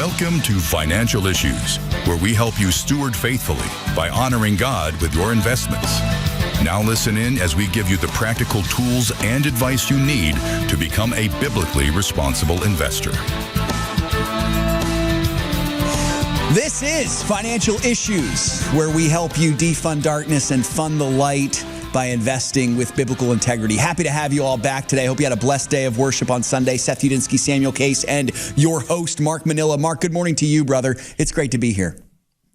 Welcome to Financial Issues, where we help you steward faithfully by honoring God with your investments. Now listen in as we give you the practical tools and advice you need to become a biblically responsible investor. This is Financial Issues, where we help you defund darkness and fund the light by investing with biblical integrity. Happy to have you all back today. Hope you had a blessed day of worship on Sunday. Seth, Udinski, Samuel Case, and your host, Mark Minnella. Mark, good morning to you, brother. It's great to be here.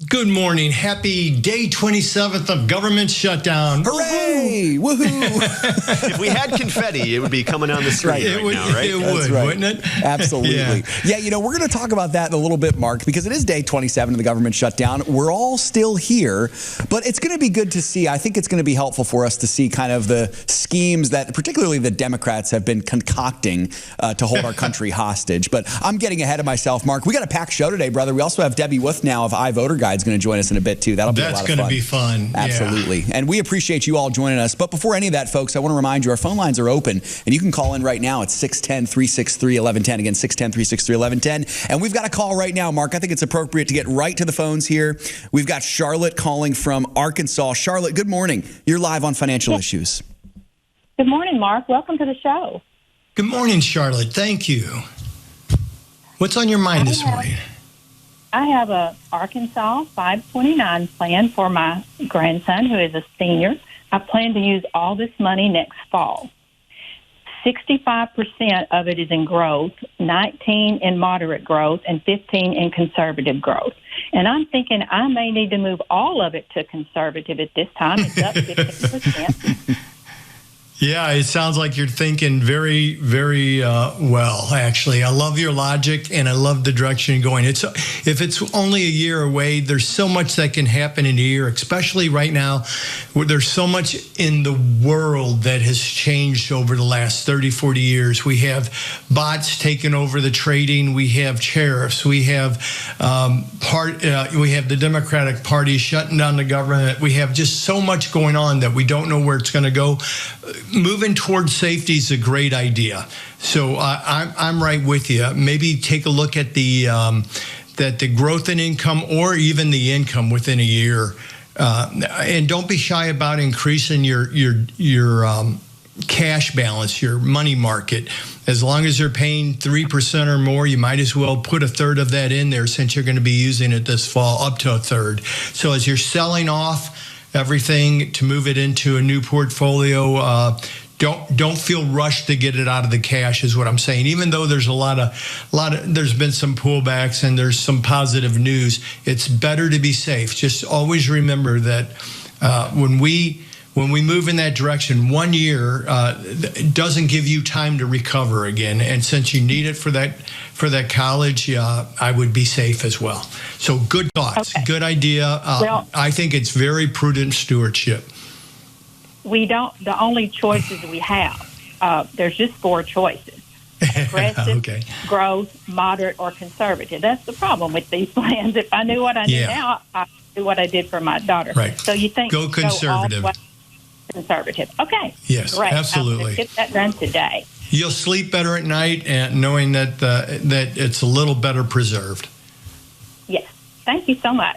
Good morning. Happy day 27th of government shutdown. Hooray! Woohoo! If we had confetti, it would be coming on the screen now, right? It would, wouldn't it? Absolutely. Yeah, you know, we're going to talk about that in a little bit, Mark, because it is day 27 of the government shutdown. We're all still here, but it's going to be good to see. I think it's going to be helpful for us to see kind of the schemes that particularly the Democrats have been concocting to hold our country hostage. But I'm getting ahead of myself, Mark. We got a packed show today, brother. We also have Debbie Wuthnow of IVoter Guide is going to join us in a bit too. That'll be a lot of fun. That's going to be fun. Absolutely. Yeah. And we appreciate you all joining us. But before any of that, folks, I want to remind you our phone lines are open and you can call in right now at 610-363-1110. Again, 610-363-1110. And we've got a call right now, Mark. I think it's appropriate to get right to the phones here. We've got Charlotte calling from Arkansas. Charlotte, good morning. You're live on Financial Issues. Good morning, Mark. Welcome to the show. Good morning, Charlotte. Thank you. What's on your mind this morning? I have a Arkansas 529 plan for my grandson, who is a senior. I plan to use all this money next fall. 65% of it is in growth, 19 in moderate growth, and 15 in conservative growth. And I'm thinking I may need to move all of it to conservative at this time. It's up 15%. Yeah, it sounds like you're thinking very, very well, actually. I love your logic, and I love the direction you're going. If it's only a year away, there's so much that can happen in a year, especially right now, where there's so much in the world that has changed over the last 30, 40 years. We have bots taking over the trading. We have tariffs. We have we have the Democratic Party shutting down the government. We have just so much going on that we don't know where it's going to go. Moving towards safety is a great idea. So I'm right with you. Maybe take a look at the growth in income or even the income within a year, and don't be shy about increasing your cash balance, your money market. As long as you're paying 3% or more, you might as well put a third of that in there, since you're going to be using it this fall, up to a third. So as you're selling off everything to move it into a new portfolio, don't feel rushed to get it out of the cash, is what I'm saying. Even though there's there's been some pullbacks and there's some positive news, it's better to be safe. Just always remember that when we move in that direction, 1 year doesn't give you time to recover again. And since you need it for that college, I would be safe as well. So good thoughts, okay. Good idea. Well, I think it's very prudent stewardship. The only choices we have, there's just 4 choices. Aggressive, okay. Growth, moderate, or conservative. That's the problem with these plans. If I knew what I knew now, I'd do what I did for my daughter. Right. So you think go conservative. Conservative. Okay. Yes, great. Absolutely. I'll get that done today. You'll sleep better at night, and knowing that that it's a little better preserved. Yes. Thank you so much.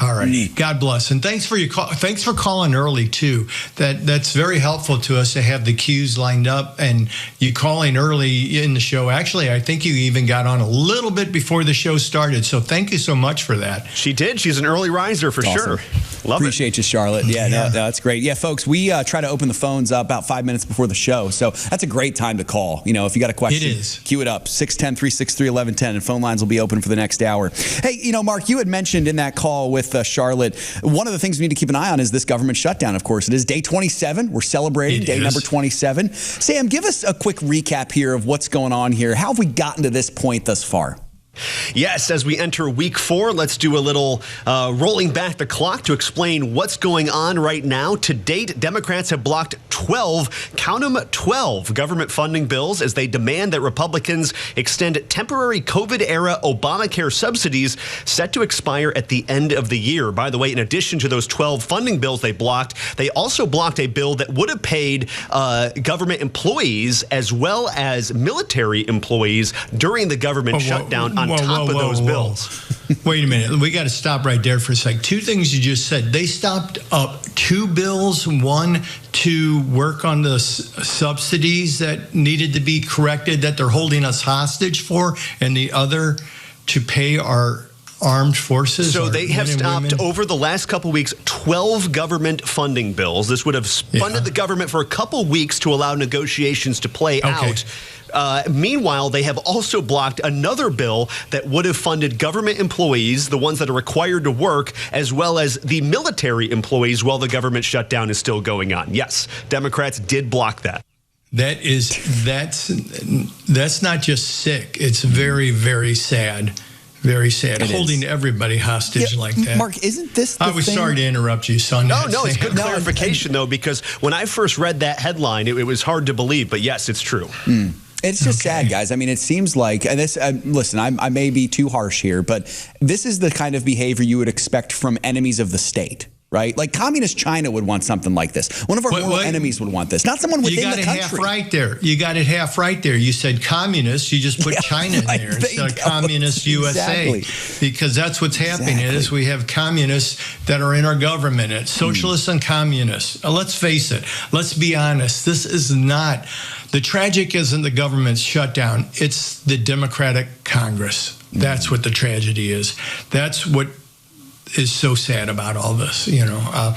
All right. God bless. And thanks for your call. Thanks for calling early too. That's very helpful to us to have the cues lined up, and you calling early in the show. Actually, I think you even got on a little bit before the show started. So thank you so much for that. She did. She's an early riser for sure. Appreciate you, Charlotte. Yeah, no, that's great. Yeah, folks, we try to open the phones up about 5 minutes before the show. So that's a great time to call. You know, if you got a question, it is. Queue it up, 610-363-1110, and phone lines will be open for the next hour. Hey, you know, Mark, you had mentioned in that call with Charlotte, one of the things we need to keep an eye on is this government shutdown, of course. It is day 27. We're celebrating day number 27. Sam, give us a quick recap here of what's going on here. How have we gotten to this point thus far? Yes, as we enter week 4, let's do a little rolling back the clock to explain what's going on right now. To date, Democrats have blocked 12, count them, 12 government funding bills as they demand that Republicans extend temporary COVID-era Obamacare subsidies set to expire at the end of the year. By the way, in addition to those 12 funding bills they blocked, they also blocked a bill that would have paid government employees as well as military employees during the government shutdown on top of those bills. Wait a minute. We got to stop right there for a sec. Two things you just said. They stopped up two bills. One to work on the subsidies that needed to be corrected that they're holding us hostage for, and the other to pay our armed forces. So they have stopped over the last couple weeks 12 government funding bills. This would have funded the government for a couple weeks to allow negotiations to play out. Meanwhile, they have also blocked another bill that would have funded government employees, the ones that are required to work, as well as the military employees while the government shutdown is still going on. Yes, Democrats did block that. That's not just sick. It's very, very sad. Very sad. Holding everybody hostage like that. Mark, isn't this the I was sorry to interrupt you, son. No, it's good clarification, though, because when I first read that headline, it was hard to believe. But yes, it's true. It's just sad, guys. I mean, it seems like, and this, listen, I may be too harsh here, but this is the kind of behavior you would expect from enemies of the state. Right? Like communist China would want something like this. One of our mortal enemies would want this. Not someone within the country. You got it half right there. You got it half right there. You said communist. You just put China in there instead of communist USA. Because that's what's happening is we have communists that are in our government. It's socialists and communists. Let's face it. Let's be honest. This is not, the tragic isn't the government's shutdown. It's the Democratic Congress. That's what the tragedy is. That's what is so sad about all this, I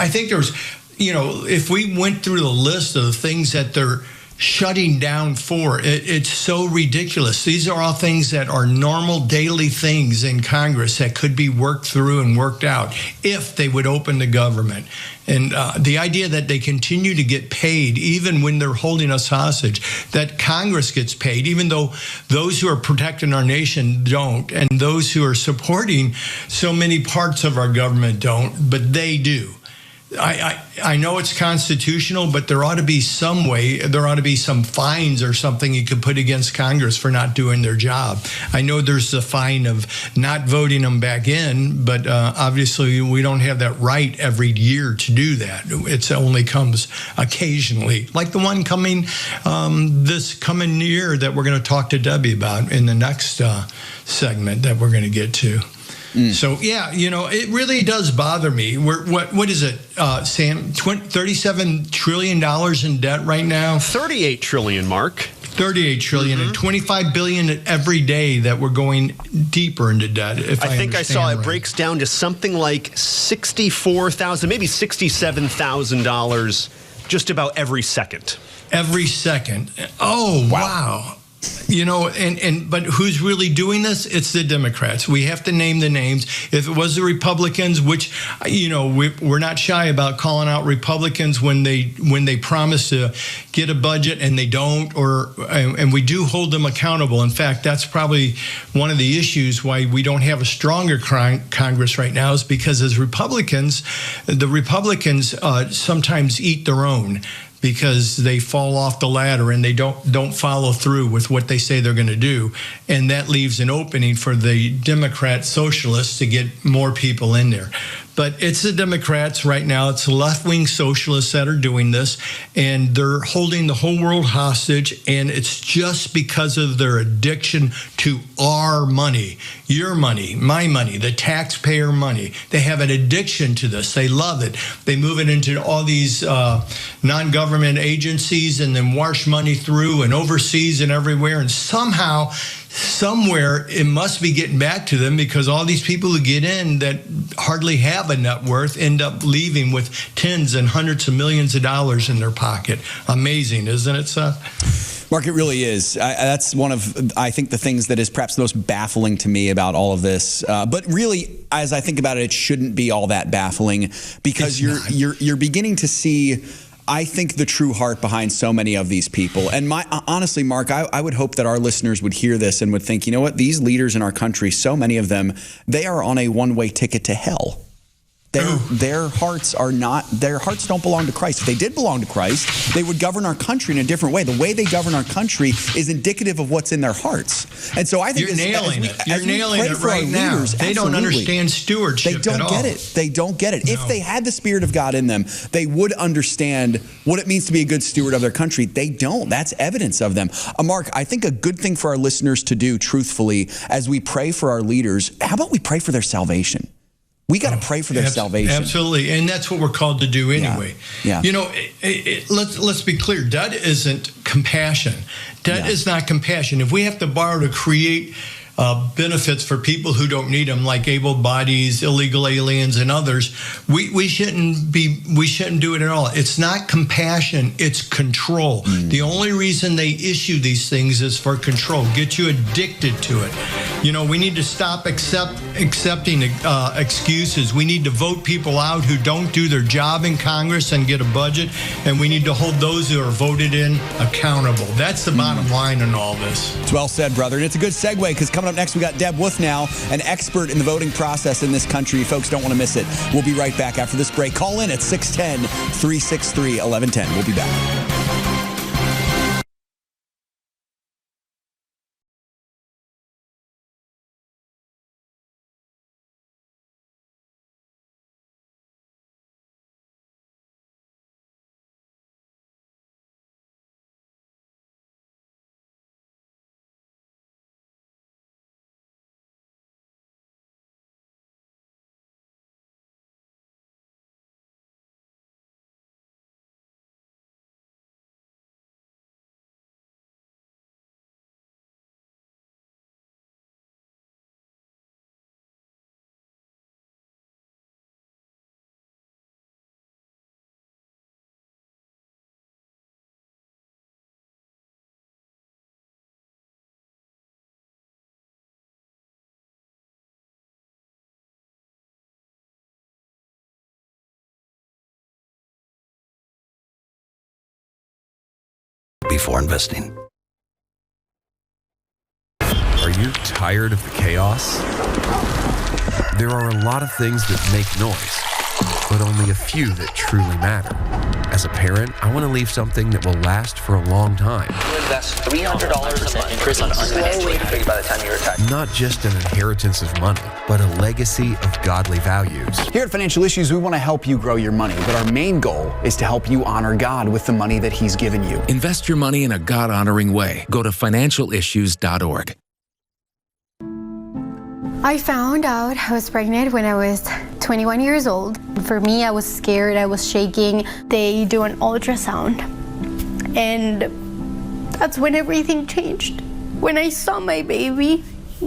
think there's, if we went through the list of the things that they're shutting down for, it's so ridiculous. These are all things that are normal daily things in Congress that could be worked through and worked out if they would open the government. And the idea that they continue to get paid even when they're holding us hostage, that Congress gets paid, even though those who are protecting our nation don't, and those who are supporting so many parts of our government don't, but they do. I know it's constitutional, but there ought to be some way, there ought to be some fines or something you could put against Congress for not doing their job. I know there's the fine of not voting them back in, but obviously we don't have that right every year to do that. It only comes occasionally, like the one coming this coming year that we're going to talk to Debbie about in the next segment that we're going to get to. So, yeah, it really does bother me. What is it, Sam? $37 trillion in debt right now? 38 trillion, Mark. 38 trillion and 25 billion every day that we're going deeper into debt. I think I saw it breaks down to something like $64,000, maybe $67,000 just about every second. Every second. Oh, wow. But who's really doing this? It's the Democrats. We have to name the names. If it was the Republicans, which, we're not shy about calling out Republicans when they promise to get a budget and they don't, and we do hold them accountable. In fact, that's probably one of the issues why we don't have a stronger Congress right now is because as Republicans, the Republicans sometimes eat their own, because they fall off the ladder and they don't follow through with what they say they're going to do. And that leaves an opening for the Democrat socialists to get more people in there. But it's the Democrats right now. It's the left-wing socialists that are doing this, and they're holding the whole world hostage, and it's just because of their addiction to our money, your money, my money, the taxpayer money. They have an addiction to this. They love it. They move it into all these non-government agencies and then wash money through and overseas and everywhere, and somehow, somewhere it must be getting back to them because all these people who get in that hardly have a net worth end up leaving with tens and hundreds of millions of dollars in their pocket. Amazing, isn't it, Seth? Mark, it really is. That's one of, I think, the things that is perhaps the most baffling to me about all of this. But really, as I think about it, it shouldn't be all that baffling because you're beginning to see, I think, the true heart behind so many of these people. And honestly, Mark, I would hope that our listeners would hear this and would think, you know what, these leaders in our country, so many of them, they are on a one-way ticket to hell. Their hearts don't belong to Christ. If they did belong to Christ, they would govern our country in a different way. The way they govern our country is indicative of what's in their hearts. And so I think you're nailing it right now. Leaders, they don't understand stewardship. They don't get it. They don't get it. No. If they had the Spirit of God in them, they would understand what it means to be a good steward of their country. They don't. That's evidence of them. Mark, I think a good thing for our listeners to do, truthfully, as we pray for our leaders, how about we pray for their salvation? We got to pray for their salvation. Absolutely. And that's what we're called to do anyway. Yeah. You know, let's be clear. Debt isn't compassion. Debt is not compassion. If we have to borrow to create benefits for people who don't need them, like able bodies, illegal aliens, and others, we shouldn't do it at all. It's not compassion, it's control. The only reason they issue these things is for control, get you addicted to it. You know, we need to stop accepting excuses. We need to vote people out who don't do their job in Congress and get a budget, and we need to hold those who are voted in accountable. That's the bottom line in all this. It's well said, brother. And it's a good segue, because coming up next, we got Deb Wuthnow, an expert in the voting process in this country. You folks don't want to miss it. We'll be right back after this break. Call in at 610-363-1110. We'll be back. Before investing. Are you tired of the chaos? There are a lot of things that make noise, but only a few that truly matter. As a parent, I want to leave something that will last for a long time. You invest $300 a month increase on slowly by the time you retire. Not just an inheritance of money, but a legacy of godly values. Here at Financial Issues, we want to help you grow your money, but our main goal is to help you honor God with the money that He's given you. Invest your money in a God-honoring way. Go to financialissues.org. I found out I was pregnant when I was 21 years old. For me, I was scared, I was shaking. They do an ultrasound, and that's when everything changed. When I saw my baby,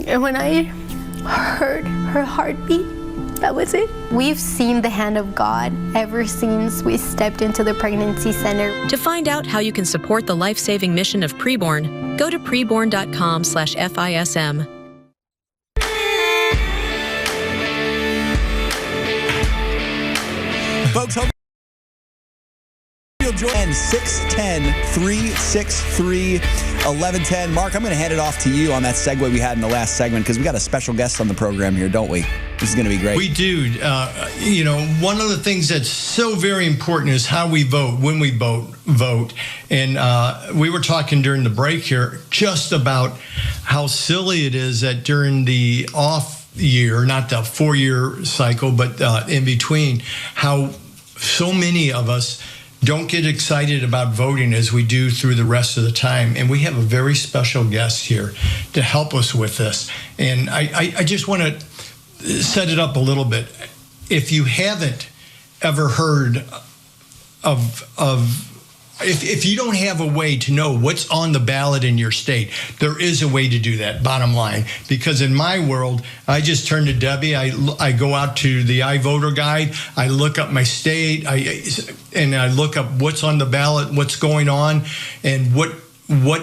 and when I heard her heartbeat, that was it. We've seen the hand of God ever since we stepped into the pregnancy center. To find out how you can support the life-saving mission of Preborn, go to preborn.com/FISM. Folks, hope you'll join 610-363-1110. Mark, I'm going to hand it off to you on that segue we had in the last segment, because we got a special guest on the program here, don't we? This is going to be great. We do. You know, one of the things that's so very important is how we vote, when we vote. And we were talking during the break here just about how silly it is that during the off year, not the 4-year cycle, but in between, how so many of us don't get excited about voting as we do through the rest of the time. And we have a very special guest here to help us with this. And I just want to set it up a little bit. If you haven't ever heard if you don't have a way to know what's on the ballot in your state, there is a way to do that, bottom line. Because in my world, I just turn to Debbie, I go out to the IVoter guide, I look up my state, and I look up what's on the ballot, what's going on, and what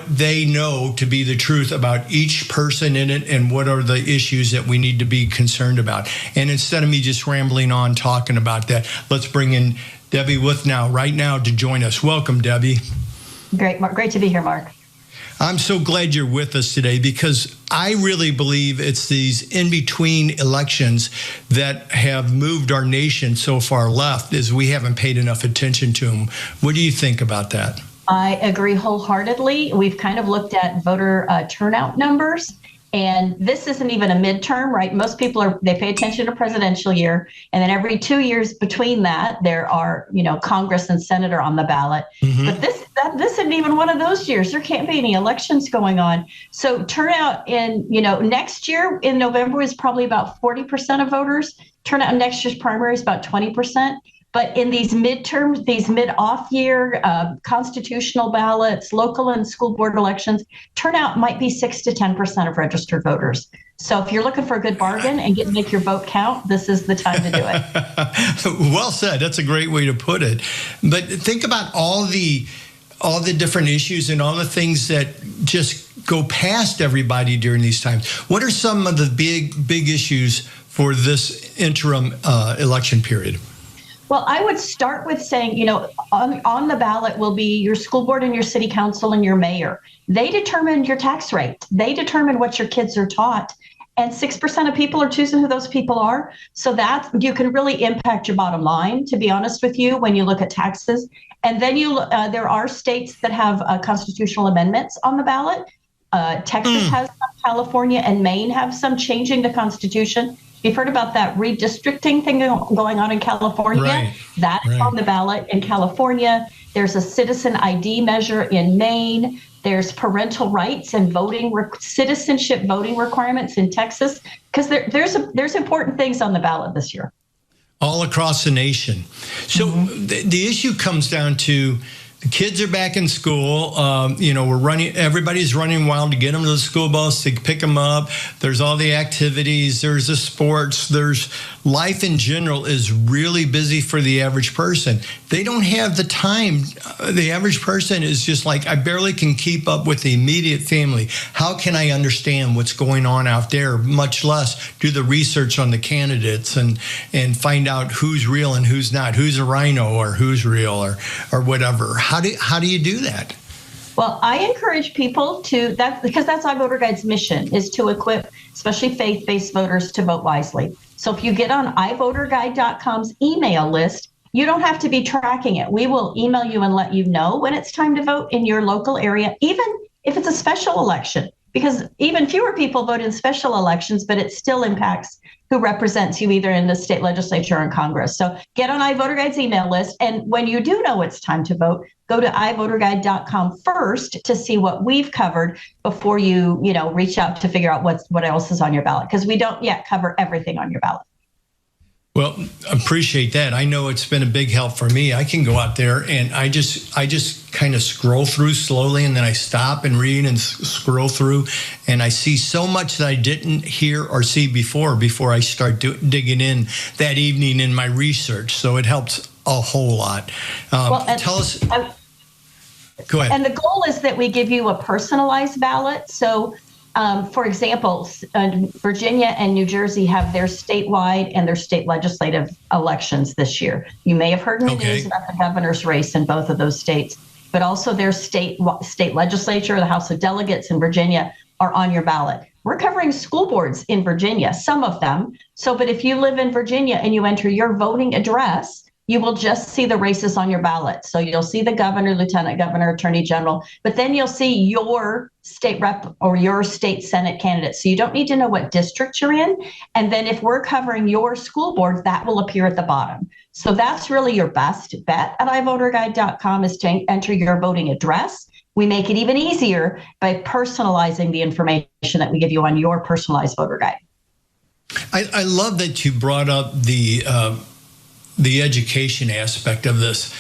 they know to be the truth about each person in it, and what are the issues that we need to be concerned about. And instead of me just rambling on talking about that, let's bring in Debbie Wuthnow right now to join us. Welcome, Debbie. Great, Mark. Great to be here, Mark. I'm so glad you're with us today, because I really believe it's these in-between elections that have moved our nation so far left, is we haven't paid enough attention to them. What do you think about that? I agree wholeheartedly. We've kind of looked at voter turnout numbers, and this isn't even a midterm, right? Most people they pay attention to presidential year, and then every 2 years between that, there are, Congress and Senator on the ballot. Mm-hmm. But this isn't even one of those years. There can't be any elections going on. So turnout in, next year in November is probably about 40% of voters. Turnout in next year's primary is about 20%. But in these midterms, these mid-off year constitutional ballots, local and school board elections, turnout might be 6 to 10% of registered voters. So if you're looking for a good bargain and make your vote count, this is the time to do it. Well said. That's a great way to put it. But think about all the different issues and all the things that just go past everybody during these times. What are some of the big issues for this interim election period? Well, I would start with saying, on the ballot will be your school board and your city council and your mayor. They determine your tax rate. They determine what your kids are taught. And 6% of people are choosing who those people are. So that you can really impact your bottom line, to be honest with you, when you look at taxes. And then there are states that have constitutional amendments on the ballot. Texas has some, California and Maine have some changing the Constitution. You've heard about that redistricting thing going on in California. Right. That's on the ballot in California. There's a citizen ID measure in Maine. There's parental rights and citizenship voting requirements in Texas. Because there's important things on the ballot this year. All across the nation. So the issue comes down to, the kids are back in school. Everybody's running wild to get them to the school bus, to pick them up. There's all the activities. There's the sports. There's life in general is really busy for the average person. They don't have the time. The average person is just like, I barely can keep up with the immediate family. How can I understand what's going on out there, much less do the research on the candidates and find out who's real and who's not, who's a rhino or who's real or whatever. How do you do that? Well, I encourage people because that's iVoter Guide's mission, is to equip especially faith-based voters to vote wisely. So if you get on IVoterGuide.com's email list, you don't have to be tracking it. We will email you and let you know when it's time to vote in your local area, even if it's a special election, because even fewer people vote in special elections, but it still impacts who represents you either in the state legislature or in Congress. So get on iVoter Guide's email list. And when you do know it's time to vote, go to iVoterGuide.com first to see what we've covered before you reach out to figure out what else is on your ballot, because we don't yet cover everything on your ballot. Well, appreciate that. I know it's been a big help for me. I can go out there and I just kind of scroll through slowly, and then I stop and read and scroll through, and I see so much that I didn't hear or see before I start digging in that evening in my research. So it helps a whole lot. Tell us. Go ahead. And the goal is that we give you a personalized ballot. So, for example, Virginia and New Jersey have their statewide and their state legislative elections this year. You may have heard in the news about the governor's race in both of those states, but also their state legislature, the House of Delegates in Virginia, are on your ballot. We're covering school boards in Virginia, some of them. But if you live in Virginia and you enter your voting address, you will just see the races on your ballot. So you'll see the governor, lieutenant governor, attorney general, but then you'll see your state rep or your state senate candidate. So you don't need to know what district you're in. And then if we're covering your school board, that will appear at the bottom. So that's really your best bet at iVoterGuide.com, is to enter your voting address. We make it even easier by personalizing the information that we give you on your personalized voter guide. I love that you brought up the education aspect of this,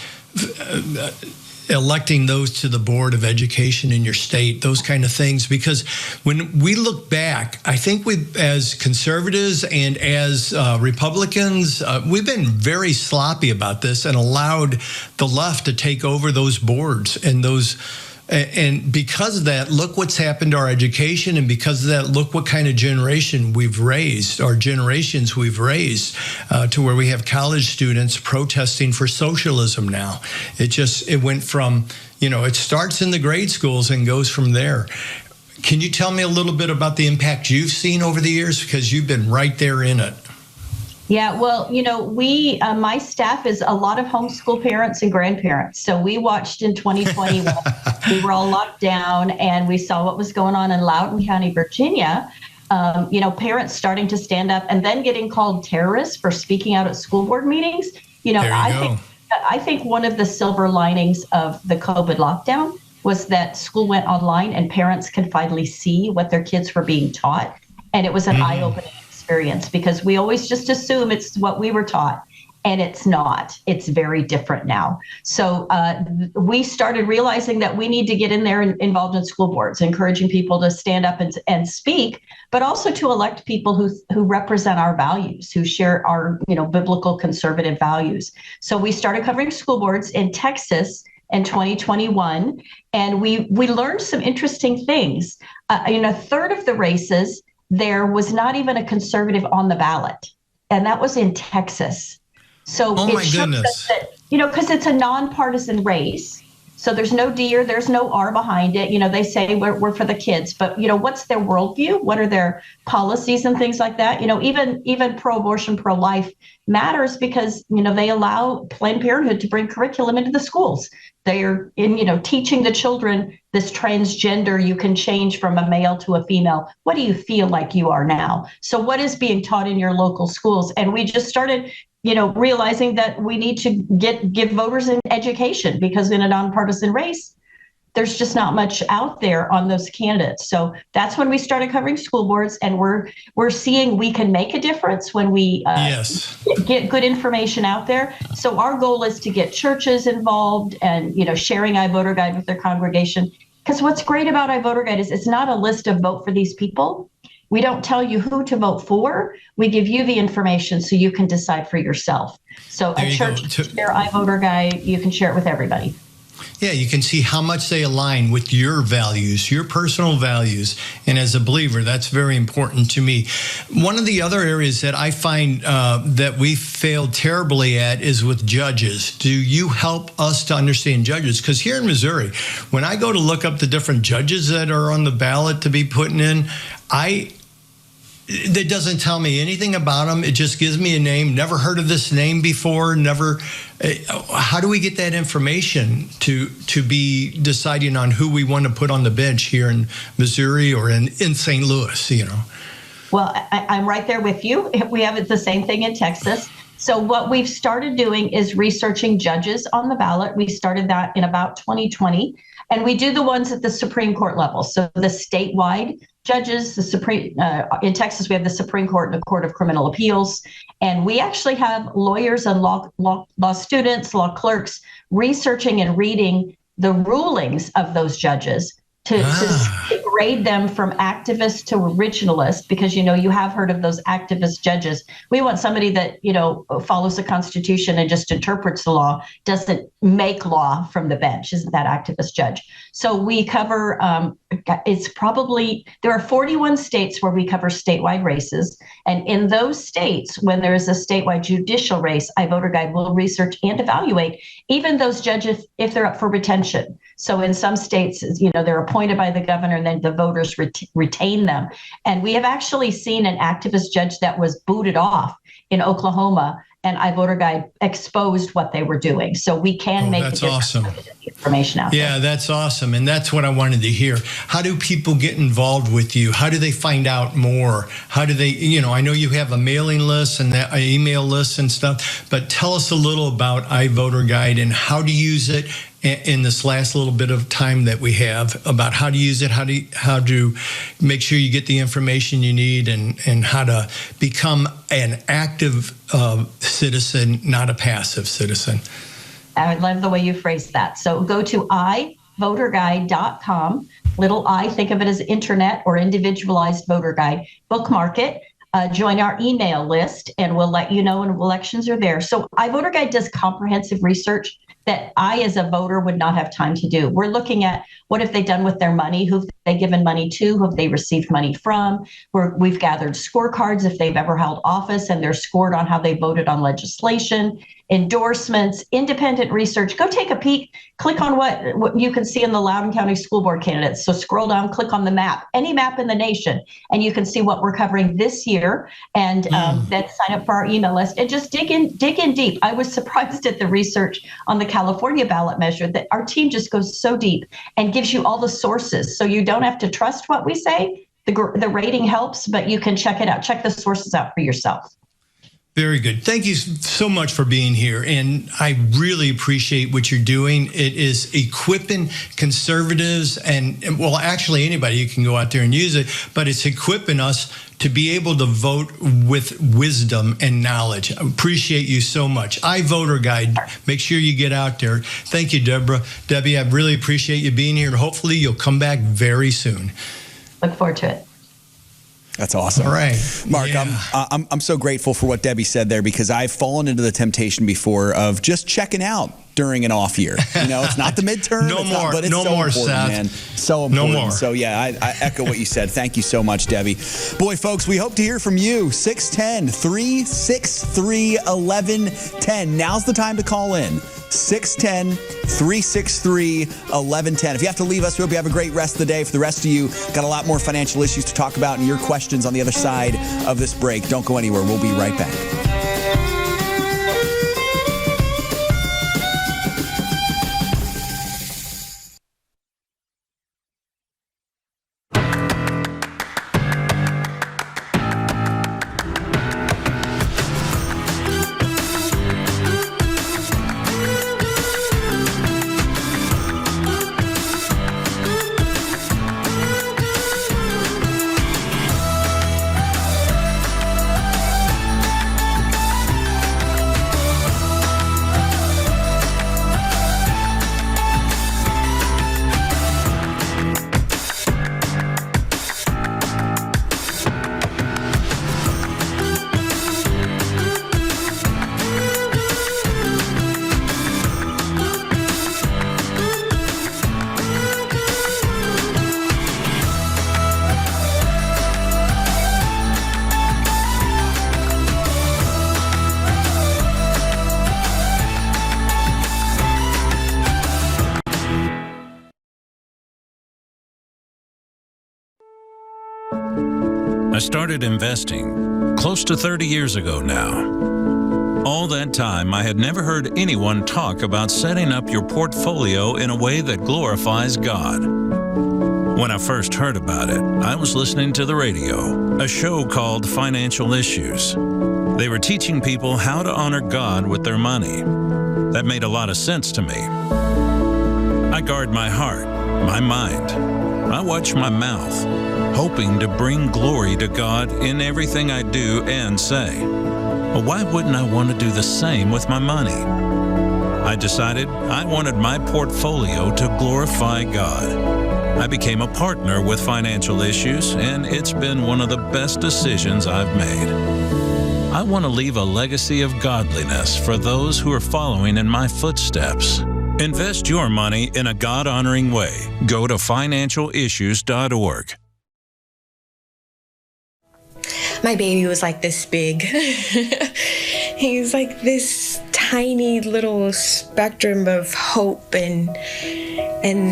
electing those to the board of education in your state, those kind of things, because when we look back, I think we, as conservatives and as Republicans, we've been very sloppy about this and allowed the left to take over those boards and those. And because of that, look what's happened to our education. And because of that, look what kind of generation we've raised, or generations we've raised, to where we have college students protesting for socialism now. It went from, it starts in the grade schools and goes from there. Can you tell me a little bit about the impact you've seen over the years, because you've been right there in it? Yeah, well, my staff is a lot of homeschool parents and grandparents. So we watched in 2020 when we were all locked down and we saw what was going on in Loudoun County, Virginia. Parents starting to stand up and then getting called terrorists for speaking out at school board meetings. I think one of the silver linings of the COVID lockdown was that school went online and parents could finally see what their kids were being taught. And it was an eye-opening experience, because we always just assume it's what we were taught, and it's not. It's very different now. So we started realizing that we need to get in there and involved in school boards, encouraging people to stand up and speak, but also to elect people who represent our values, who share our biblical conservative values. So we started covering school boards in Texas in 2021, and we learned some interesting things. In a third of the races, there was not even a conservative on the ballot, and that was in Texas. So my goodness, that, because it's a nonpartisan race, so there's no D or there's no R behind it. They say we're for the kids, but what's their worldview? What are their policies and things like that? Even pro-abortion, pro-life matters, because they allow Planned Parenthood to bring curriculum into the schools. They are teaching the children this transgender, you can change from a male to a female. What do you feel like you are now? So what is being taught in your local schools? And we just started realizing that we need to give voters an education, because in a nonpartisan race, there's just not much out there on those candidates. So that's when we started covering school boards, and we're seeing we can make a difference when we get good information out there. So our goal is to get churches involved and sharing iVoter Guide with their congregation. Because what's great about iVoter Guide is it's not a list of vote for these people. We don't tell you who to vote for. We give you the information so you can decide for yourself. So a church can share iVoter Guide. You can share it with everybody. Yeah, you can see how much they align with your values, your personal values. And as a believer, that's very important to me. One of the other areas that I find that we failed terribly at is with judges. Do you help us to understand judges? Because here in Missouri, when I go to look up the different judges that are on the ballot to be putting in, that doesn't tell me anything about them. It just gives me a name. Never heard of this name before. Never. How do we get that information to be deciding on who we want to put on the bench here in Missouri or in St. Louis? Well, I'm right there with you. We have the same thing in Texas. So what we've started doing is researching judges on the ballot. We started that in about 2020. And we do the ones at the Supreme Court level. So the statewide judges, in Texas, we have the Supreme Court and the Court of Criminal Appeals. And we actually have lawyers and law students, law clerks researching and reading the rulings of those judges to grade them from activist to originalist, because, you have heard of those activist judges. We want somebody that, follows the Constitution and just interprets the law, doesn't make law from the bench, isn't that activist judge. So we cover, there are 41 states where we cover statewide races. And in those states, when there is a statewide judicial race, iVoter Guide will research and evaluate even those judges if they're up for retention. So in some states, they're appointed by the governor and then the voters retain them. And we have actually seen an activist judge that was booted off in Oklahoma, and iVoter Guide exposed what they were doing. So we can make that's awesome. Information out there. Yeah, that's awesome. And that's what I wanted to hear. How do people get involved with you? How do they find out more? How do they, I know you have a mailing list and that email list and stuff, but tell us a little about iVoter Guide and how to use it in this last little bit of time that we have, about how to use it, how to make sure you get the information you need, and how to become an active citizen, not a passive citizen. I love the way you phrased that. So go to ivoterguide.com. Little I, think of it as internet or individualized voter guide. Bookmark it. Join our email list, and we'll let you know when elections are there. So iVoter Guide does comprehensive research that I, as a voter, would not have time to do. We're looking at what have they done with their money, who have they given money to, who have they received money from. We've gathered scorecards if they've ever held office, and they're scored on how they voted on legislation. endorsements, independent research. Go take a peek. Click on what you can see in the Loudoun County School Board candidates. So scroll down, click on the map, any map in the nation, and you can see what we're covering this year. And then sign up for our email list and just dig in deep. I was surprised at the research on the California ballot measure that our team just goes so deep and gives you all the sources. So you don't have to trust what we say. The rating helps, but you can check it out. Check the sources out for yourself. Very good. Thank you so much for being here. And I really appreciate what you're doing. It is equipping conservatives and well, actually anybody, you can go out there and use it, but it's equipping us to be able to vote with wisdom and knowledge. I appreciate you so much. iVoter Guide, make sure you get out there. Thank you, Debbie, I really appreciate you being here, and hopefully you'll come back very soon. Look forward to it. That's awesome. All right. Mark, I'm so grateful for what Debbie said there, because I've fallen into the temptation before of just checking out during an off year. You know, it's not the midterm. But it's so important, Seth. man. So important. No more. So yeah, I echo what you said. Thank you so much, Debbie. Boy, folks, we hope to hear from you. 610-363-1110. Now's the time to call in. 610-363-1110. If you have to leave us, we hope you have a great rest of the day. For the rest of you, got a lot more financial issues to talk about and your questions on the other side of this break. Don't go anywhere. We'll be right back. I started investing close to 30 years ago now. All that time, I had never heard anyone talk about setting up your portfolio in a way that glorifies God. When I first heard about it, I was listening to the radio, a show called Financial Issues. They were teaching people how to honor God with their money. That made a lot of sense to me. I guard my heart, my mind. I watch my mouth, hoping to bring glory to God in everything I do and say. But why wouldn't I want to do the same with my money? I decided I wanted my portfolio to glorify God. I became a partner with Financial Issues, and it's been one of the best decisions I've made. I want to leave a legacy of godliness for those who are following in my footsteps. Invest your money in a God-honoring way. Go to financialissues.org. My baby was like this big. He was like this tiny little spectrum of hope and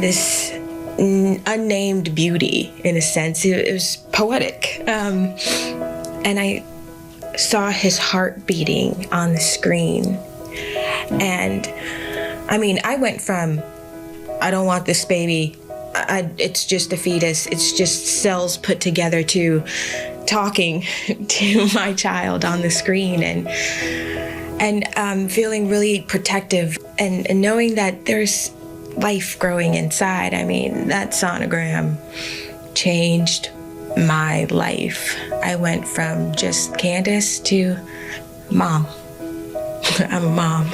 this unnamed beauty, in a sense. It was poetic. And I saw his heart beating on the screen. And I mean, I went from, I don't want this baby, it's just a fetus, it's just cells put together, to talking to my child on the screen and feeling really protective and knowing that there's life growing inside. I mean, that sonogram changed my life. I went from just Candace to mom. I'm a mom.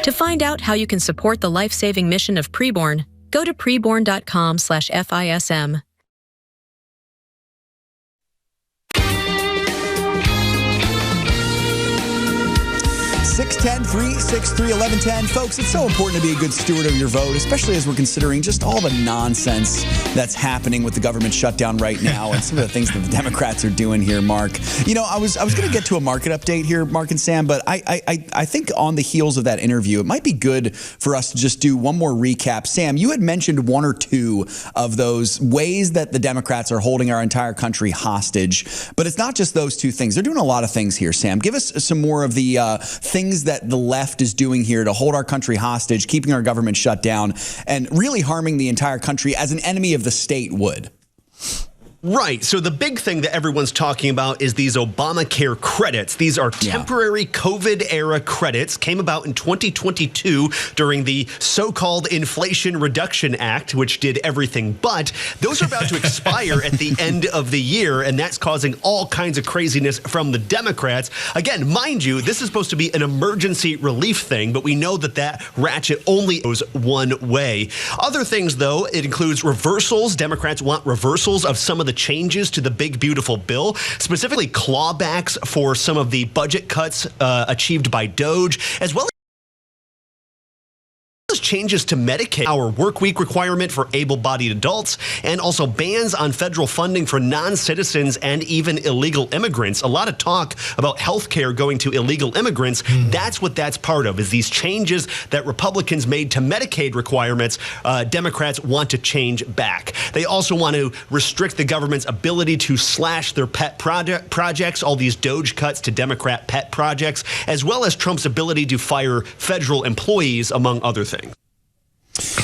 To find out how you can support the life-saving mission of Preborn, go to preborn.com/FISM. 610-363-1110. Folks, it's so important to be a good steward of your vote, especially as we're considering just all the nonsense that's happening with the government shutdown right now and some of the things that the Democrats are doing here, Mark. You know, I was going to get to a market update here, Mark and Sam, but I think on the heels of that interview, it might be good for us to just do one more recap. Sam, you had mentioned one or two of those ways that the Democrats are holding our entire country hostage, but it's not just those two things. They're doing a lot of things here, Sam. Give us some more of the things that the left is doing here to hold our country hostage, keeping our government shut down, and really harming the entire country as an enemy of the state would. Right. So the big thing that everyone's talking about is these Obamacare credits. These are temporary COVID-era credits, came about in 2022 during the so-called Inflation Reduction Act, which did everything but. Those are about to expire at the end of the year, and that's causing all kinds of craziness from the Democrats. Again, mind you, this is supposed to be an emergency relief thing, but we know that that ratchet only goes one way. Other things, though, it includes reversals. Democrats want reversals of some of the changes to the big, beautiful bill, specifically clawbacks for some of the budget cuts achieved by DOGE, as well as changes to Medicaid, our work week requirement for able-bodied adults, and also bans on federal funding for non-citizens and even illegal immigrants. A lot of talk about health care going to illegal immigrants. That's what that's part of, is these changes that Republicans made to Medicaid requirements. Democrats want to change back. They also want to restrict the government's ability to slash their pet projects, all these DOGE cuts to Democrat pet projects, as well as Trump's ability to fire federal employees, among other things.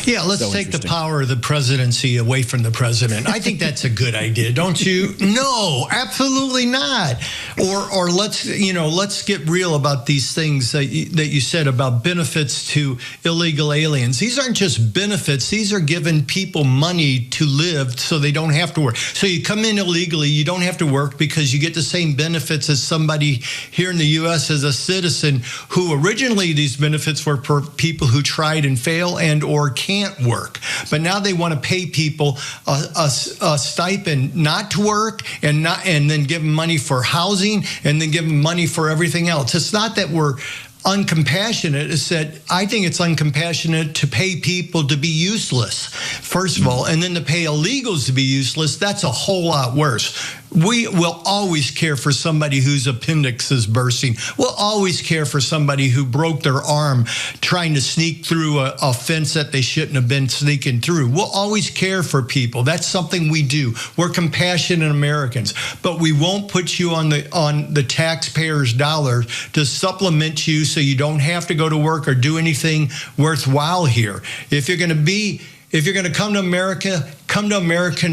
Yeah, let's take the power of the presidency away from the president. I think that's a good idea, don't you? No, absolutely not. Or let's get real about these things that you said about benefits to illegal aliens. These aren't just benefits. These are giving people money to live so they don't have to work. So you come in illegally, you don't have to work because you get the same benefits as somebody here in the U.S. as a citizen who originally these benefits were for people who tried and fail and or can't work. But now they want to pay people a stipend not to work and then give them money for housing and then give them money for everything else. It's not that we're uncompassionate. It's that I think it's uncompassionate to pay people to be useless, first of all, and then to pay illegals to be useless. That's a whole lot worse. We will always care for somebody whose appendix is bursting. We'll always care for somebody who broke their arm trying to sneak through a fence that they shouldn't have been sneaking through. We'll always care for people. That's something we do. We're compassionate Americans, but we won't put you on the taxpayers' dollars to supplement you so you don't have to go to work or do anything worthwhile here. If you're going to come to America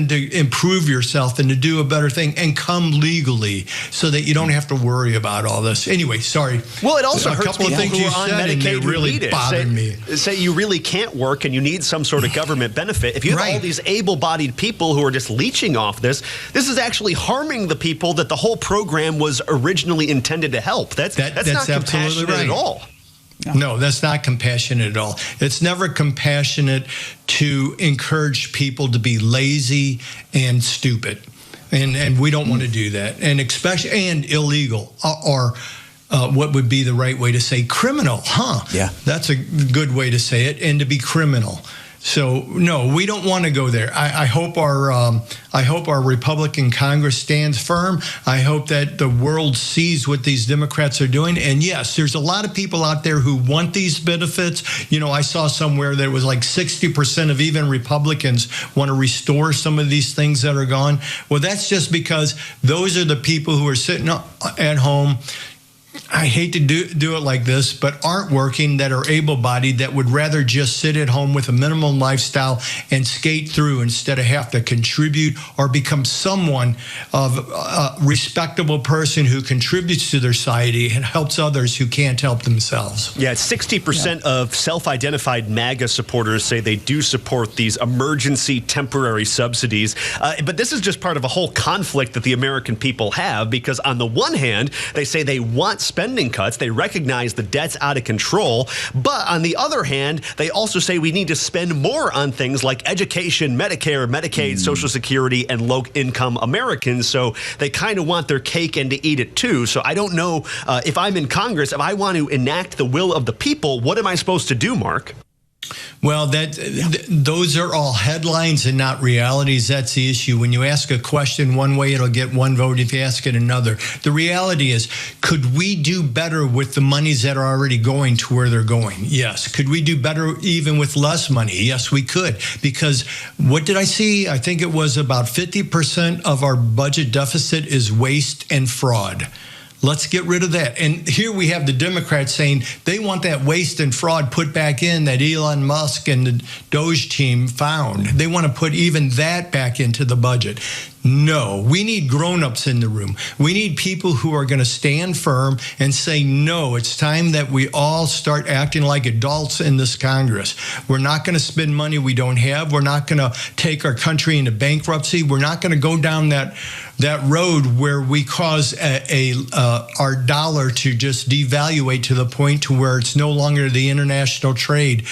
to improve yourself and to do a better thing, and come legally so that you don't have to worry about all this. Anyway, sorry. Well, it also hurts couple of people things who you are on said Medicaid and they really bothered me. Say you really can't work and you need some sort of government benefit. If you have all these able-bodied people who are just leeching off this is actually harming the people that the whole program was originally intended to help. That's not compassionate at all. No, that's not compassionate at all. It's never compassionate to encourage people to be lazy and stupid. And we don't want to do that. And especially illegal or what would be the right way to say criminal, huh? Yeah. That's a good way to say it, and to be criminal. So no, we don't want to go there. I hope our Republican Congress stands firm. I hope that the world sees what these Democrats are doing. And yes, there's a lot of people out there who want these benefits. You know, I saw somewhere that it was like 60% of even Republicans want to restore some of these things that are gone. Well, that's just because those are the people who are sitting at home. I hate to do it like this, but aren't working, that are able-bodied, that would rather just sit at home with a minimum lifestyle and skate through instead of have to contribute or become someone of a respectable person who contributes to their society and helps others who can't help themselves. Yeah, 60% of self-identified MAGA supporters say they do support these emergency temporary subsidies. But this is just part of a whole conflict that the American people have, because on the one hand, they say they want spending cuts. They recognize the debt's out of control. But on the other hand, they also say we need to spend more on things like education, Medicare, Medicaid, Social Security, and low-income Americans. So they kind of want their cake and to eat it too. So I don't know if I'm in Congress, if I want to enact the will of the people, what am I supposed to do, Mark? Well, those are all headlines and not realities. That's the issue. When you ask a question one way, it'll get one vote. If you ask it another, the reality is, could we do better with the monies that are already going to where they're going? Yes. Could we do better even with less money? Yes, we could. Because what did I see? I think it was about 50% of our budget deficit is waste and fraud. Let's get rid of that. And here we have the Democrats saying they want that waste and fraud put back in that Elon Musk and the Doge team found. They want to put even that back into the budget. No, we need grown-ups in the room. We need people who are going to stand firm and say, no, it's time that we all start acting like adults in this Congress. We're not going to spend money we don't have. We're not going to take our country into bankruptcy. We're not going to go down that road where we cause our dollar to just devaluate to the point to where it's no longer the international trade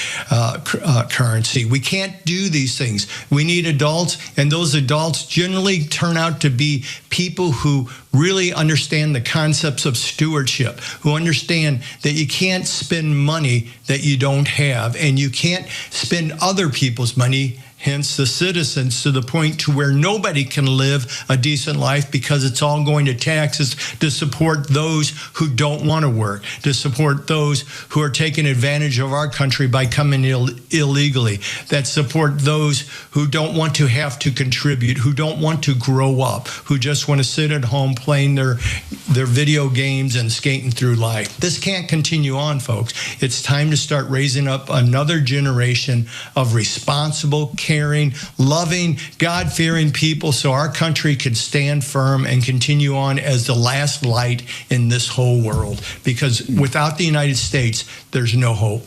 currency. We can't do these things. We need adults, and those adults generally turn out to be people who really understand the concepts of stewardship, who understand that you can't spend money that you don't have, and you can't spend other people's money, hence the citizens, to the point to where nobody can live a decent life because it's all going to taxes to support those who don't want to work, to support those who are taking advantage of our country by coming illegally, that support those who don't want to have to contribute, who don't want to grow up, who just want to sit at home playing their video games and skating through life. This can't continue on, folks. It's time to start raising up another generation of responsible, caring, loving, God-fearing people so our country can stand firm and continue on as the last light in this whole world. Because without the United States, there's no hope.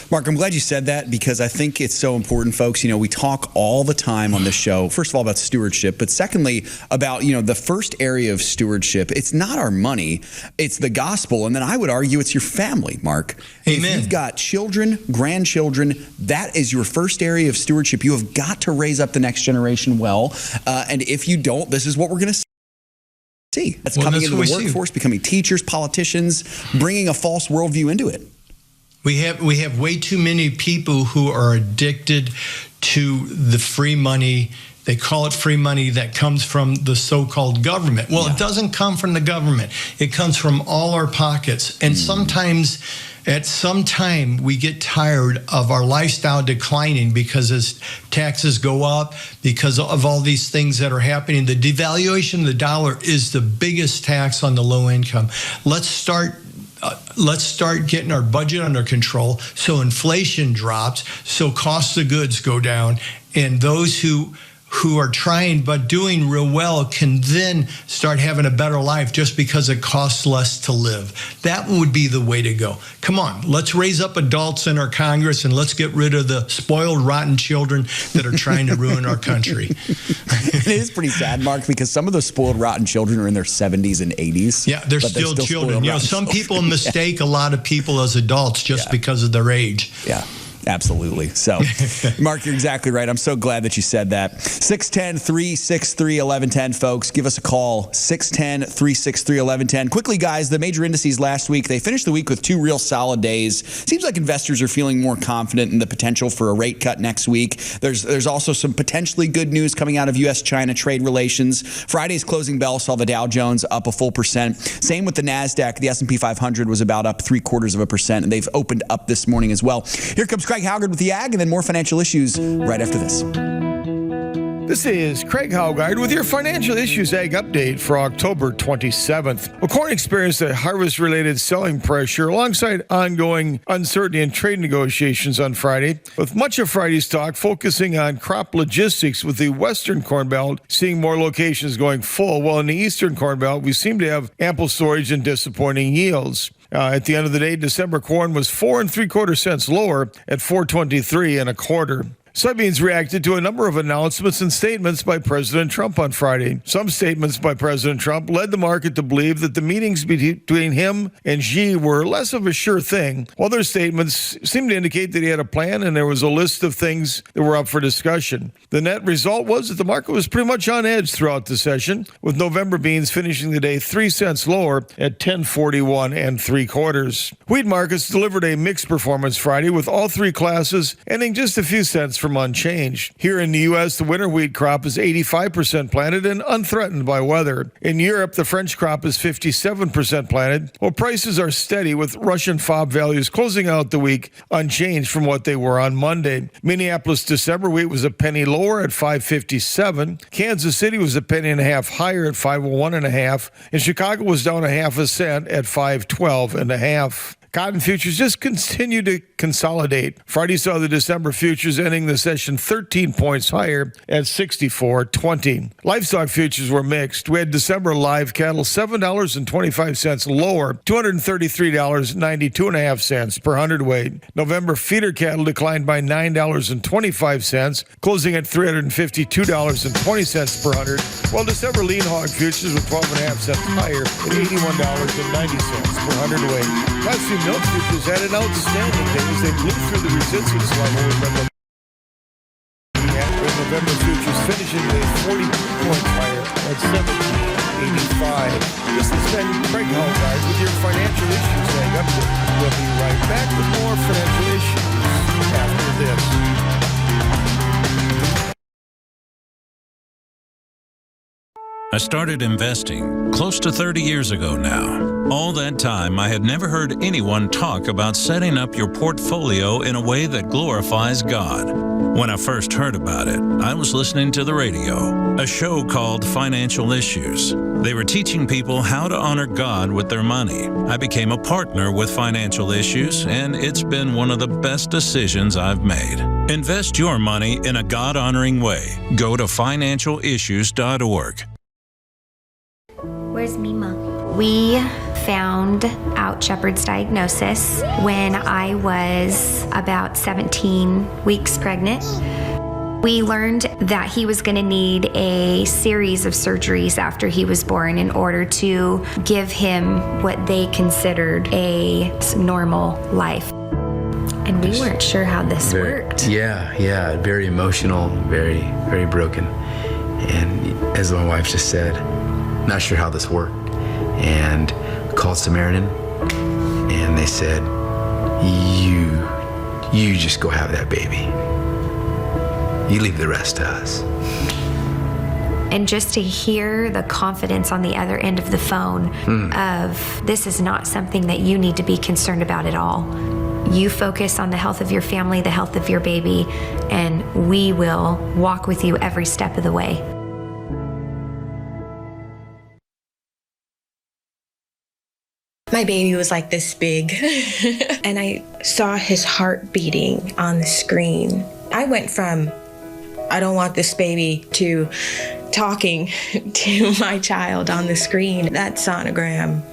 Mark, I'm glad you said that because I think it's so important, folks. You know, we talk all the time on the show, first of all, about stewardship, but secondly, about, the first area of stewardship. It's not our money, it's the gospel. And then I would argue it's your family, Mark. Amen. If you've got children, grandchildren, that is your first area of stewardship. You have got to raise up the next generation well. And if you don't, this is what we're going to see. That's coming into the workforce, becoming teachers, politicians, bringing a false worldview into it. We have way too many people who are addicted to the free money. They call it free money that comes from the so-called government. Well, It doesn't come from the government. It comes from all our pockets. And sometimes, at some time, we get tired of our lifestyle declining because as taxes go up, because of all these things that are happening. The devaluation of the dollar is the biggest tax on the low income. Let's start getting our budget under control so inflation drops, so costs of goods go down, and those who are trying but doing real well can then start having a better life just because it costs less to live. That would be the way to go. Come on, let's raise up adults in our Congress and let's get rid of the spoiled, rotten children that are trying to ruin our country. It is pretty sad, Mark, because some of those spoiled, rotten children are in their 70s and 80s. Yeah, they're still children. Some people mistake a lot of people as adults just because of their age. Yeah. Absolutely. So, Mark, you're exactly right. I'm so glad that you said that. 610-363-1110, folks. Give us a call, 610-363-1110. Quickly, guys, the major indices last week, they finished the week with two real solid days. Seems like investors are feeling more confident in the potential for a rate cut next week. There's also some potentially good news coming out of U.S.-China trade relations. Friday's closing bell saw the Dow Jones up 1%. Same with the NASDAQ. The S&P 500 was about up 0.75%, and they've opened up this morning as well. Here comes Craig Howgard with the Ag, and then more financial issues right after this. This is Craig Howgard with your Financial Issues Ag Update for October 27th. Well, corn experienced a harvest-related selling pressure alongside ongoing uncertainty in trade negotiations on Friday, with much of Friday's talk focusing on crop logistics, with the Western Corn Belt seeing more locations going full, while in the Eastern Corn Belt, we seem to have ample storage and disappointing yields. At the end of the day, December corn was 4 3/4 cents lower at $4.23 1/4. Soybeans reacted to a number of announcements and statements by President Trump on Friday. Some statements by President Trump led the market to believe that the meetings between him and Xi were less of a sure thing. Other statements seemed to indicate that he had a plan and there was a list of things that were up for discussion. The net result was that the market was pretty much on edge throughout the session, with November beans finishing the day 3 cents lower at 10.41 3/4. Wheat markets delivered a mixed performance Friday, with all three classes ending just a few cents from unchanged. Here in the U.S., the winter wheat crop is 85% planted and unthreatened by weather. In Europe, the French crop is 57% planted, while prices are steady, with Russian FOB values closing out the week unchanged from what they were on Monday. Minneapolis December wheat was a penny lower at $5.57. Kansas City was a penny and a half higher at $5.01 and Chicago was down a half a cent at $5.12. Cotton futures just continue to consolidate. Friday saw the December futures ending the session 13 points higher at 64.20. Livestock futures were mixed. We had December live cattle $7.25 lower, $233.92.5 per hundredweight. November feeder cattle declined by $9.25, closing at $352.20 per hundred, while December lean hog futures were 12.5 cents higher at $81.90 per hundredweight. Last few milk futures had an outstanding day as they blew through the resistance level we've been looking at, with November futures finishing the 40 points higher at 17.85. This has been Craig Hallgard with your financial issues update. We'll be right back with more financial issues after this. I started investing close to 30 years ago now. All that time, I had never heard anyone talk about setting up your portfolio in a way that glorifies God. When I first heard about it, I was listening to the radio, a show called Financial Issues. They were teaching people how to honor God with their money. I became a partner with Financial Issues, and it's been one of the best decisions I've made. Invest your money in a God-honoring way. Go to financialissues.org. Where's Mima? We found out Shepard's diagnosis when I was about 17 weeks pregnant. We learned that he was going to need a series of surgeries after he was born in order to give him what they considered a normal life. And we weren't sure how this worked. Yeah, very emotional, very, very broken. And as my wife just said, not sure how this worked. And called Samaritan, and they said, you just go have that baby. You leave the rest to us. And just to hear the confidence on the other end of the phone of this is not something that you need to be concerned about at all. You focus on the health of your family, the health of your baby, and we will walk with you every step of the way. My baby was like this big, and I saw his heart beating on the screen. I went from, I don't want this baby, to talking to my child on the screen. That sonogram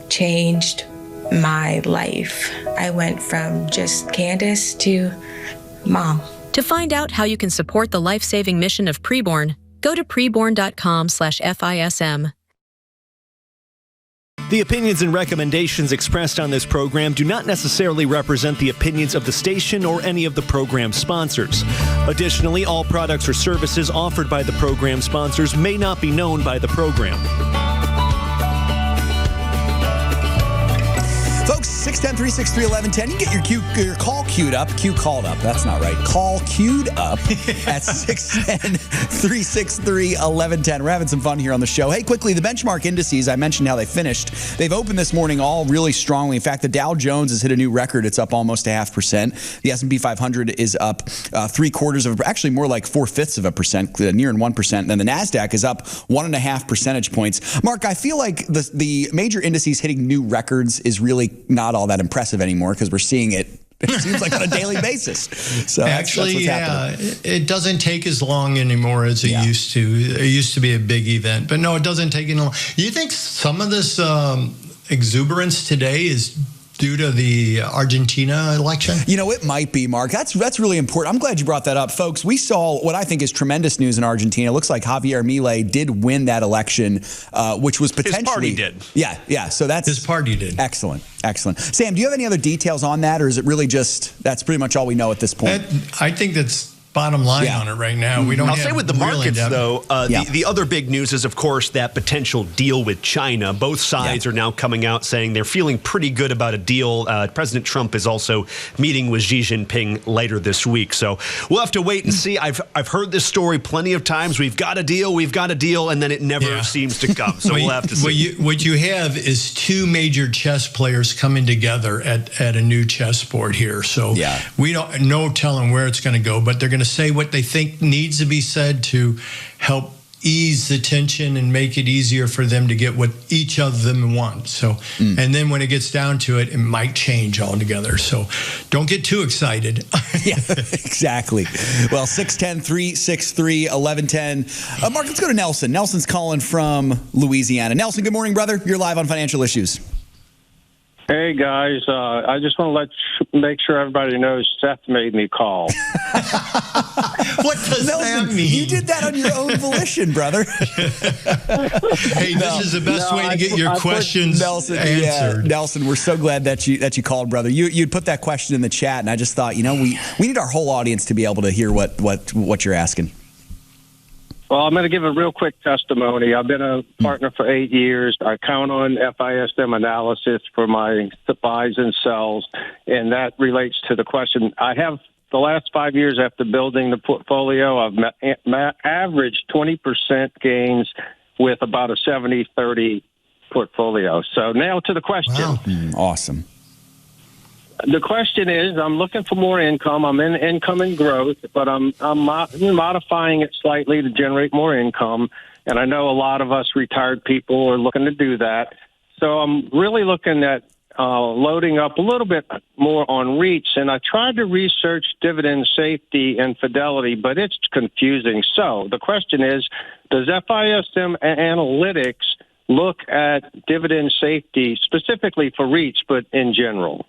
changed my life. I went from just Candace to Mom. To find out how you can support the life-saving mission of Preborn, go to preborn.com/FISM. The opinions and recommendations expressed on this program do not necessarily represent the opinions of the station or any of the program sponsors. Additionally, all products or services offered by the program sponsors may not be known by the program. Folks, 610-363-1110. You can get your call queued up. Called up. That's not right. Call queued up at 610-363-1110. We're having some fun here on the show. Hey, quickly, the benchmark indices, I mentioned how they finished. They've opened this morning all really strongly. In fact, the Dow Jones has hit a new record. It's up almost 0.5%. The S&P 500 is up 0.75%, actually more like 0.4%, near 1%. Then the NASDAQ is up 1.5 percentage points. Mark, I feel like the major indices hitting new records is really not all that impressive anymore because we're seeing it seems like on a daily basis. So actually, that's it doesn't take as long anymore as it used to. It used to be a big event, but no, it doesn't take any long. You think some of this exuberance today is due to the Argentina election? You know, it might be, Mark. That's really important. I'm glad you brought that up. Folks, we saw what I think is tremendous news in Argentina. It looks like Javier Milei did win that election, which was potentially... His party did. Yeah. So that's... His party did. Excellent. Sam, do you have any other details on that, or is it really just that's pretty much all we know at this point? I think that's bottom line on it right now. We don't. I'll say with the markets, though, the other big news is, of course, that potential deal with China. Both sides are now coming out saying they're feeling pretty good about a deal. President Trump is also meeting with Xi Jinping later this week. So we'll have to wait and see. I've heard this story plenty of times. We've got a deal, and then it never seems to come. So we'll have to see. What you have is two major chess players coming together at a new chessboard here. So we don't know telling where it's going to go, but they're going to say what they think needs to be said to help ease the tension and make it easier for them to get what each of them want. So, and then when it gets down to it, it might change altogether. So don't get too excited. Yeah, exactly. Well, 610-363-1110. Mark, let's go to Nelson. Nelson's calling from Louisiana. Nelson, good morning, brother. You're live on Financial Issues. Hey, guys. I just want to make sure everybody knows Seth made me call. What does that mean? You did that on your own volition, brother. Hey, this is the best way to get your questions answered. Yeah, Nelson, we're so glad that you called, brother. You'd put that question in the chat, and I just thought, we need our whole audience to be able to hear what you're asking. Well, I'm going to give a real quick testimony. I've been a partner for 8 years. I count on FISM analysis for my buys and sells, and that relates to the question. I have the last 5 years after building the portfolio, I've averaged 20% gains with about a 70-30 portfolio. So now to the question. Wow. Awesome. The question is, I'm looking for more income. I'm in income and growth, but I'm modifying it slightly to generate more income. And I know a lot of us retired people are looking to do that. So I'm really looking at loading up a little bit more on REITs. And I tried to research dividend safety and fidelity, but it's confusing. So the question is, does FISM Analytics look at dividend safety specifically for REITs, but in general?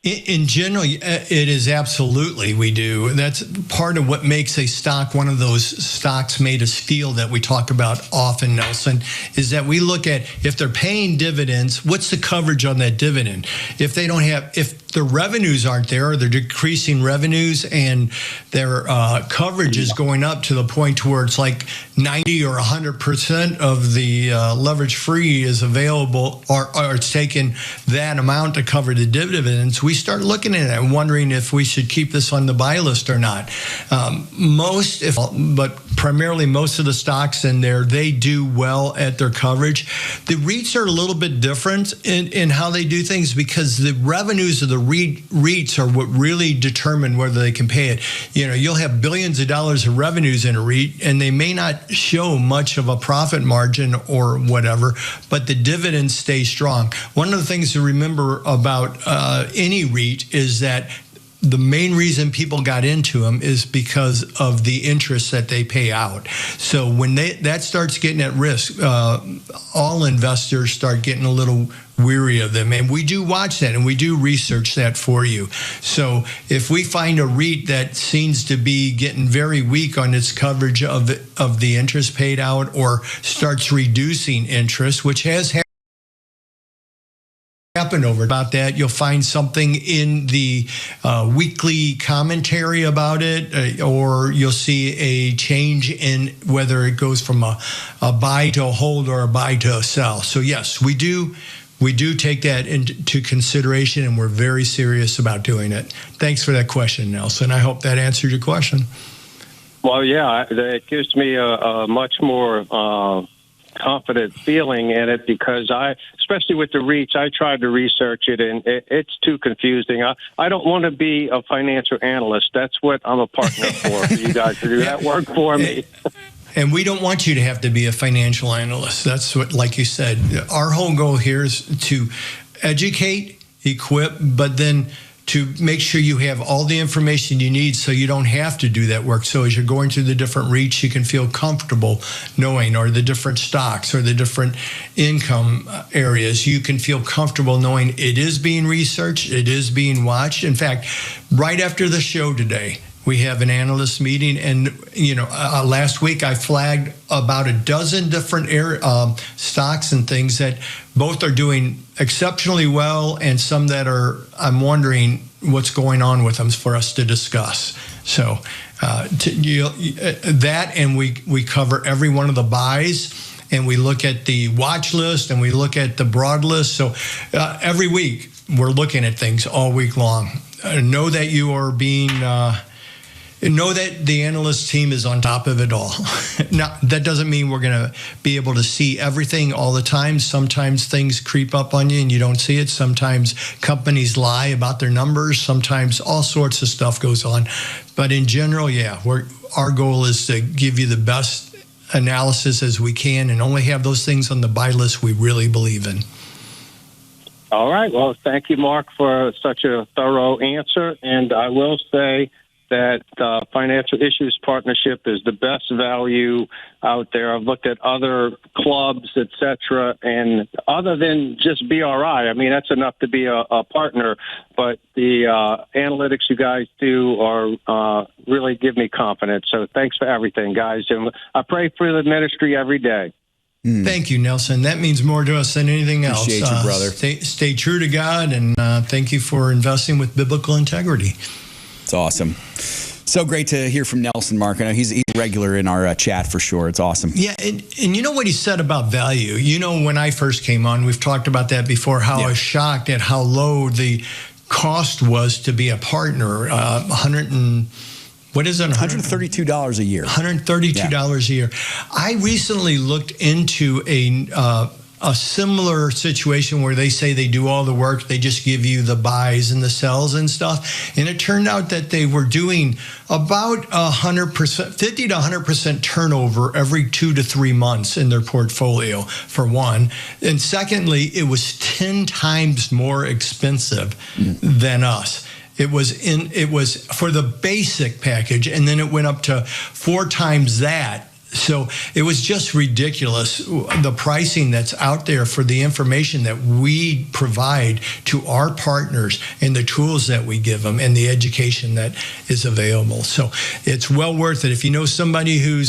In general, it is absolutely we do. That's part of what makes a stock one of those stocks made of steel that we talk about often, Nelson, is that we look at if they're paying dividends, what's the coverage on that dividend? If the revenues aren't there, or they're decreasing revenues and their coverage is going up to the point to where it's like 90 or 100% of the leverage free is available, or it's taken that amount to cover the dividends, we start looking at it and wondering if we should keep this on the buy list or not. But primarily most of the stocks in there, they do well at their coverage. The REITs are a little bit different in how they do things, because the revenues of the REITs are what really determine whether they can pay it. You'll have billions of dollars of revenues in a REIT, and they may not show much of a profit margin or whatever, but the dividends stay strong. One of the things to remember about any REIT is that the main reason people got into them is because of the interest that they pay out. So when that starts getting at risk, all investors start getting a little weary of them. And we do watch that, and we do research that for you. So if we find a REIT that seems to be getting very weak on its coverage of the interest paid out, or starts reducing interest, which has happened over about that, you'll find something in the weekly commentary about it, or you'll see a change in whether it goes from a buy to a hold or a buy to a sell. So yes, we do take that into consideration, and we're very serious about doing it. Thanks for that question, Nelson. I hope that answered your question. Well, yeah, it gives me a much more confident feeling in it, because especially with the REITs, I tried to research it, and it's too confusing. I don't want to be a financial analyst. That's what I'm a partner for you guys to do that work for me. And we don't want you to have to be a financial analyst. That's what, like you said, our whole goal here is to educate, equip, but then to make sure you have all the information you need so you don't have to do that work. So as you're going through the different REITs, you can feel comfortable knowing, or the different stocks or the different income areas, you can feel comfortable knowing it is being researched, it is being watched. In fact, right after the show today, we have an analyst meeting, and last week I flagged about a dozen different stocks and things that both are doing exceptionally well, and some that I'm wondering what's going on with them for us to discuss. So that, and we cover every one of the buys, and we look at the watch list, and we look at the broad list. So every week we're looking at things all week long. Know that you are being. Know that the analyst team is on top of it all. Now, that doesn't mean we're going to be able to see everything all the time. Sometimes things creep up on you and you don't see it. Sometimes companies lie about their numbers. Sometimes all sorts of stuff goes on. But in general, our goal is to give you the best analysis as we can, and only have those things on the buy list we really believe in. All right. Well, thank you, Mark, for such a thorough answer. And I will say that Financial Issues Partnership is the best value out there. I've looked at other clubs, et cetera, and other than just BRI, I mean, that's enough to be a partner, but the analytics you guys do are really give me confidence. So thanks for everything, guys. And I pray for the ministry every day. Thank you, Nelson. That means more to us than anything else. Appreciate you, brother. Stay true to God, and thank you for investing with biblical integrity. It's awesome. So great to hear from Nelson, Mark. I know he's regular in our chat for sure. It's awesome. Yeah, and you know what he said about value? When I first came on, we've talked about that before, how I was shocked at how low the cost was to be a partner. $132 a year. $132 a year. I recently looked into a similar situation where they say they do all the work, they just give you the buys and the sells and stuff. And it turned out that they were doing about 100%, 50 to 100% turnover every 2 to 3 months in their portfolio, for one. And secondly, it was 10 times more expensive than us. It was for the basic package, and then it went up to 4 times that. So it was just ridiculous, the pricing that's out there for the information that we provide to our partners, and the tools that we give them, and the education that is available. So it's well worth it. If you know somebody who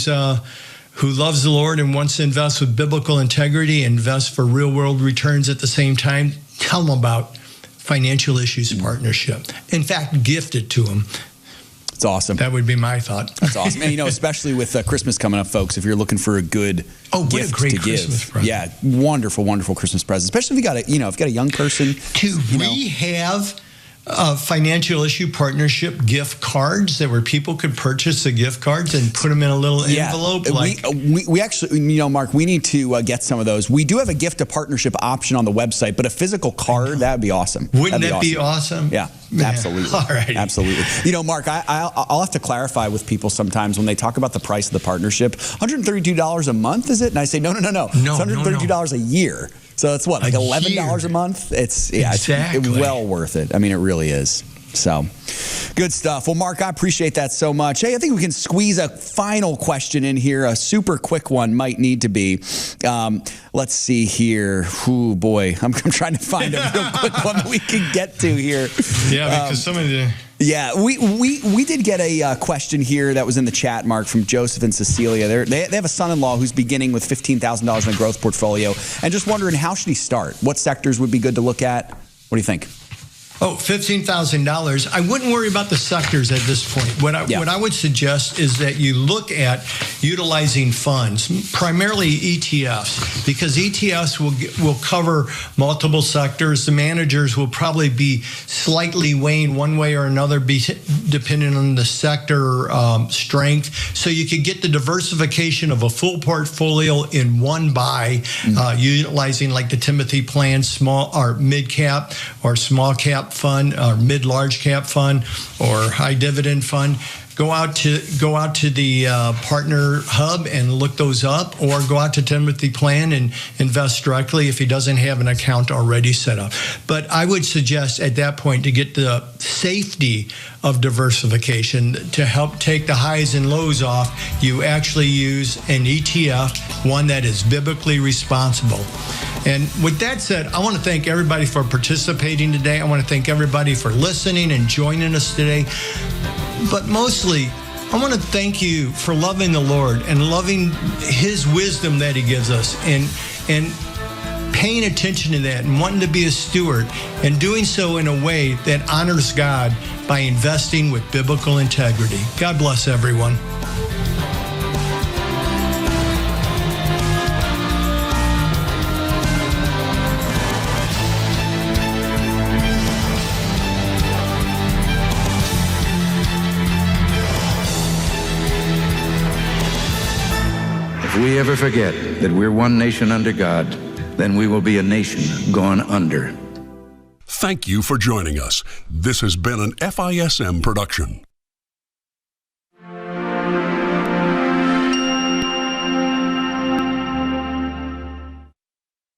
loves the Lord and wants to invest with biblical integrity, invest for real world returns at the same time, tell them about Financial Issues Partnership. In fact, gift it to them. It's awesome. That would be my thought. That's awesome. And, especially with Christmas coming up, folks, if you're looking for a good gift to give. Yeah, wonderful, wonderful Christmas present. Especially if you got a young person. We have Financial Issue Partnership gift cards where people could purchase the gift cards and put them in a little envelope. We actually, Mark, we need to get some of those. We do have a gift to partnership option on the website, but a physical card, that would be awesome. Wouldn't that be awesome? Yeah, absolutely. All right. Absolutely. Mark, I'll have to clarify with people sometimes when they talk about the price of the partnership. $132 a month, is it? And I say, no. It's $132 a year. So it's what, like $11 a month? It's well worth it. I mean, it really is. So good stuff. Well, Mark, I appreciate that so much. Hey, I think we can squeeze a final question in here. A super quick one might need to be. Let's see here. Oh boy, I'm trying to find a real quick one that we can get to here. Yeah, because some of the. Yeah, we did get a question here that was in the chat, Mark, from Joseph and Cecilia. They have a son-in-law who's beginning with $15,000 in a growth portfolio, and just wondering, how should he start? What sectors would be good to look at? What do you think? Oh, $15,000. I wouldn't worry about the sectors at this point. What I would suggest is that you look at utilizing funds, primarily ETFs, because ETFs will cover multiple sectors. The managers will probably be slightly weighing one way or another, depending on the sector strength. So you could get the diversification of a full portfolio in one buy, utilizing like the Timothy Plan small or mid cap or small cap fund or mid-large cap fund or high dividend fund. go out to the partner hub and look those up, or go out to Timothy Plan and invest directly if he doesn't have an account already set up. But I would suggest at that point, to get the safety of diversification, to help take the highs and lows off, you actually use an ETF, one that is biblically responsible. And with that said, I want to thank everybody for participating today. I want to thank everybody for listening and joining us today. But mostly, I want to thank you for loving the Lord and loving His wisdom that He gives us, and paying attention to that and wanting to be a steward, and doing so in a way that honors God by investing with biblical integrity. God bless everyone. If we ever forget that we're one nation under God, then we will be a nation gone under. Thank you for joining us. This has been an FISM production.